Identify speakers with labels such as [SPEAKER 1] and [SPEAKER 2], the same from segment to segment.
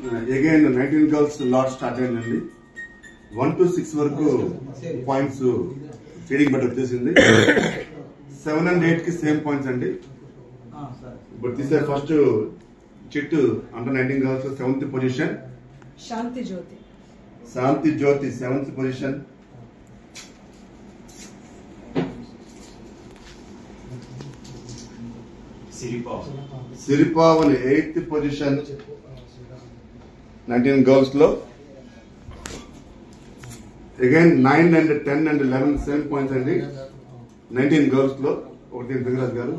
[SPEAKER 1] Again 19 girls lot start అయిందండి. 1 to 6 వరకు points feeding బట్టి వచ్చేసింది. 7 and 8 కి సేమ్ పాయింట్స్ అండి. ఇప్పుడు తీసే ఫస్ట్ చిట్టు under 19 girls 7th position. Shanti Jyothi 7th position. Siripavani 8th position 19 girls లో. Again 9 and 10 and 11 same points అండి 19 గర్ల్స్ లో. ఒకటి దిగరాజ్ గారు.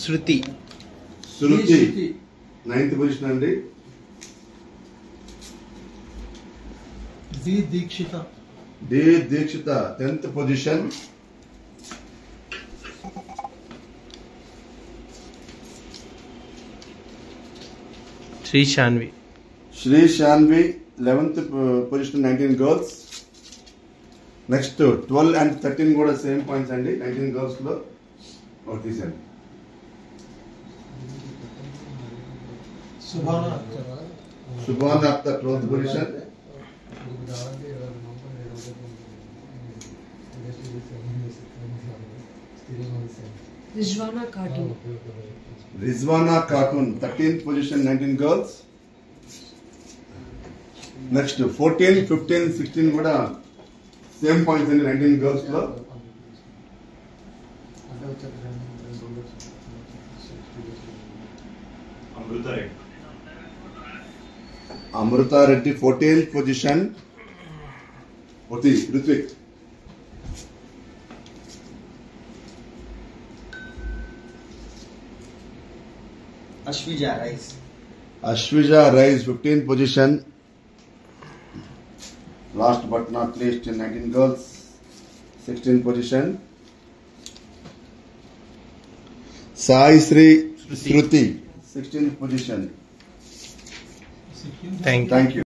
[SPEAKER 2] శృతి
[SPEAKER 1] 9th పొజిషన్ అండి. D Deekshitha 10th position.
[SPEAKER 2] Sri Sanvi
[SPEAKER 1] 11th position 19 girls. Next 12 and 13 కూడా సేమ్ పాయింట్స్ అండి 19 గర్ల్స్ లో. ఒకటి తీసండి. Subhan Akhtar 12th position. Rizwana Khatoon 13th position 19 girls. Next 14, 15, 16 కూడా సేమ్ పాయింట్స్ అండి 19 గర్ల్స్ లో. Amrutha Reddy 14th position. Ritvik అశ్విజ rice 15th position. Last but not least 19 girls 16th position. Sai Shri Shruti 16th position.
[SPEAKER 2] Thank you.